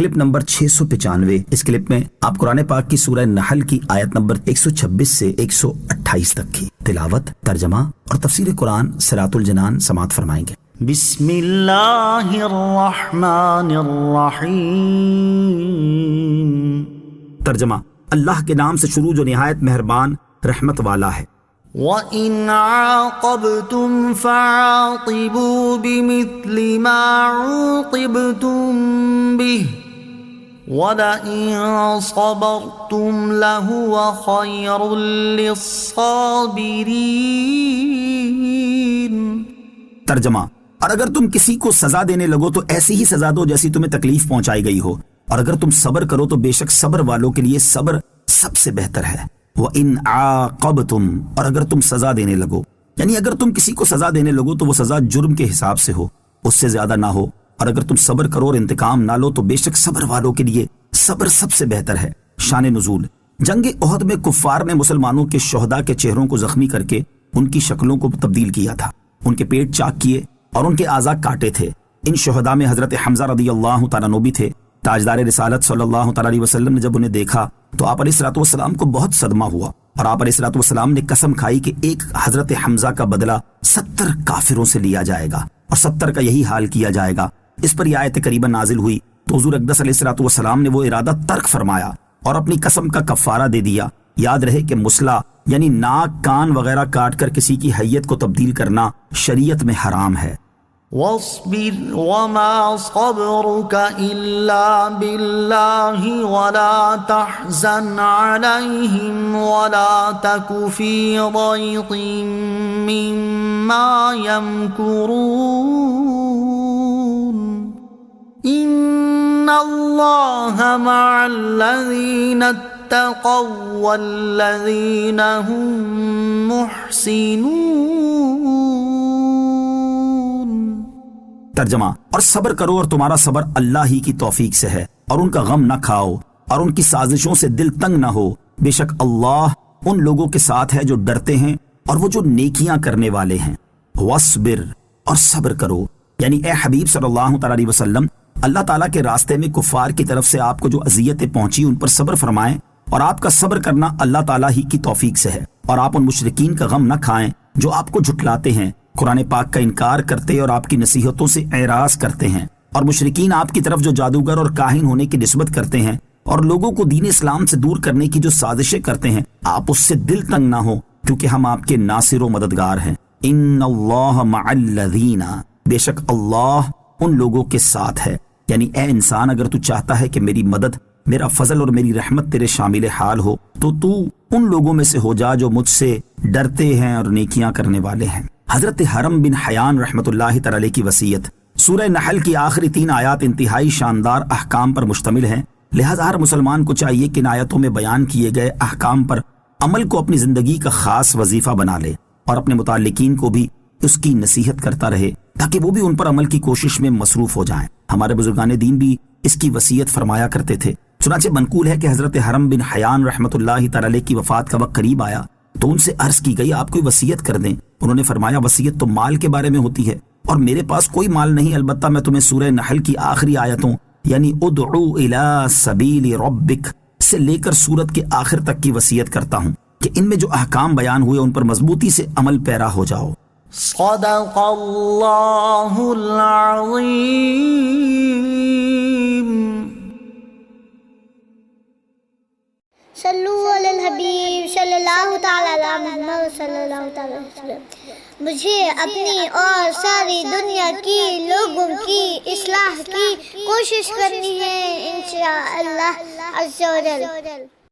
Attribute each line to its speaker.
Speaker 1: Clip number 695۔ اس clip میں آپ قرآن پاک کی سورہ نحل کی آیت نمبر 126 سے 128 تک کی تلاوت، ترجمہ اور تفسیر قرآن صراط الجنان سماعت فرمائیں گے۔
Speaker 2: بسم اللہ الرحمن الرحیم۔
Speaker 1: ترجمہ، اللہ کے نام سے شروع جو نہایت مہربان رحمت والا ہے۔
Speaker 2: وَإِنْ عَاقَبْتُمْ فَعَاقِبُوا بِمِثْلِ مَا عُوقِبْتُمْ بِهِ وَلَئِنْ صَبَرْتُمْ لَهُوَ خَيْرٌ لِلصَّابِرِينَ۔
Speaker 1: ترجمہ، اور اگر تم کسی کو سزا دینے لگو تو ایسی ہی سزا دو جیسی تمہیں تکلیف پہنچائی گئی ہو، اور اگر تم صبر کرو تو بے شک صبر والوں کے لیے صبر سب سے بہتر ہے۔ وَإِنْ عَاقَبْتُمْ، اور اگر تم سزا دینے لگو، یعنی اگر تم کسی کو سزا دینے لگو تو وہ سزا جرم کے حساب سے ہو، اس سے زیادہ نہ ہو، اور اگر تم صبر کرو اور انتقام نہ لو تو بے شک صبر والوں کے لیے صبر سب سے بہتر ہے۔ شان نزول، جنگ احد میں کفار نے مسلمانوں کے شہداء کے چہروں کو زخمی کر کے ان کی شکلوں کو تبدیل کیا تھا، ان کے پیٹ چاک کیے اور ان کے اعضاء کاٹے تھے۔ ان شہداء میں حضرت حمزہ رضی اللہ تعالیٰ عنہ بھی تھے۔ تاجدار رسالت صلی اللہ تعالیٰ علیہ وسلم نے جب انہیں دیکھا تو آپ علیہ الصلوۃ والسلام کو بہت صدمہ ہوا، اور آپ علیہ الصلوۃ والسلام نے قسم کھائی کہ ایک حضرت حمزہ کا بدلہ 70 کافروں سے لیا جائے گا، اور 70 کا یہی حال کیا جائے گا۔ اس پر یہ آیت قریباً نازل ہوئی تو حضور اقدس علیہ الصلوۃ والسلام نے وہ ارادہ ترک فرمایا اور اپنی قسم کا کفارہ دے دیا۔ یاد رہے کہ مسلح یعنی ناک، کان وغیرہ کاٹ کر کسی کی حیت کو تبدیل کرنا شریعت میں حرام ہے۔
Speaker 2: واصبر وما صبرك إلا بالله ولا تحزن عليهم ولا تك في ضيق مما يمكرون إن الله مع الذين اتقوا والذين هم محسنون۔
Speaker 1: ترجمہ، اور صبر کرو اور تمہارا صبر اللہ ہی کی توفیق سے ہے، اور ان کا غم نہ کھاؤ اور ان کی سازشوں سے دل تنگ نہ ہو، بے شک اللہ ان لوگوں کے ساتھ ہے جو ڈرتے ہیں اور وہ جو نیکیاں کرنے والے ہیں۔ وَاصْبِرْ، اور صبر کرو، یعنی اے حبیب صلی اللہ تعالیٰ علیہ وسلم، اللہ تعالیٰ کے راستے میں کفار کی طرف سے آپ کو جو اذیتیں پہنچی ان پر صبر فرمائیں، اور آپ کا صبر کرنا اللہ تعالیٰ ہی کی توفیق سے ہے، اور آپ ان مشرکین کا غم نہ کھائیں جو آپ کو جھٹلاتے ہیں، قرآن پاک کا انکار کرتے اور آپ کی نصیحتوں سے اعراض کرتے ہیں، اور مشرکین آپ کی طرف جو جادوگر اور کاہن ہونے کی نسبت کرتے ہیں اور لوگوں کو دین اسلام سے دور کرنے کی جو سازشیں کرتے ہیں، آپ اس سے دل تنگ نہ ہو، کیونکہ ہم آپ کے ناصر و مددگار ہیں۔ ان اللہ مع الذین، بے شک اللہ ان لوگوں کے ساتھ ہے، یعنی اے انسان اگر تو چاہتا ہے کہ میری مدد، میرا فضل اور میری رحمت تیرے شامل حال ہو تو ان لوگوں میں سے ہو جا جو مجھ سے ڈرتے ہیں اور نیکیاں کرنے والے ہیں۔ حضرت حرم بن حیان رحمۃ اللہ تعالی کی وصیت۔ سورہ نحل کی آخری 3 آیات انتہائی شاندار احکام پر مشتمل ہیں، لہذا ہر مسلمان کو چاہیے کہ ان آیتوں میں بیان کیے گئے احکام پر عمل کو اپنی زندگی کا خاص وظیفہ بنا لے، اور اپنے متعلقین کو بھی اس کی نصیحت کرتا رہے تاکہ وہ بھی ان پر عمل کی کوشش میں مصروف ہو جائیں۔ ہمارے بزرگان دین بھی اس کی وصیت فرمایا کرتے تھے۔ چنانچہ منقول ہے کہ حضرت حرم بن حیان رحمۃ اللہ تعالی کی وفات کا وقت قریب آیا تو ان سے عرض کی گئی آپ کوئی وصیت کر دیں۔ انہوں نے فرمایا وصیت تو مال کے بارے میں ہوتی ہے، اور میرے پاس کوئی مال نہیں، البتہ میں تمہیں سورہ نحل کی آخری آیتوں یعنی ادعو الی سبیل ربک سے لے کر سورت کے آخر تک کی وصیت کرتا ہوں کہ ان میں جو احکام بیان ہوئے ان پر مضبوطی سے عمل پیرا ہو جاؤ۔
Speaker 2: صدق اللہ العظیم۔
Speaker 3: صلو علی الحبیب صلی اللہ تعالی علی محمد صلی اللہ تعالی وسلم۔ مجھے اپنی اور ساری دنیا کی لوگوں کی اصلاح کی کوشش کرنی ہے انشاءاللہ عز و جل۔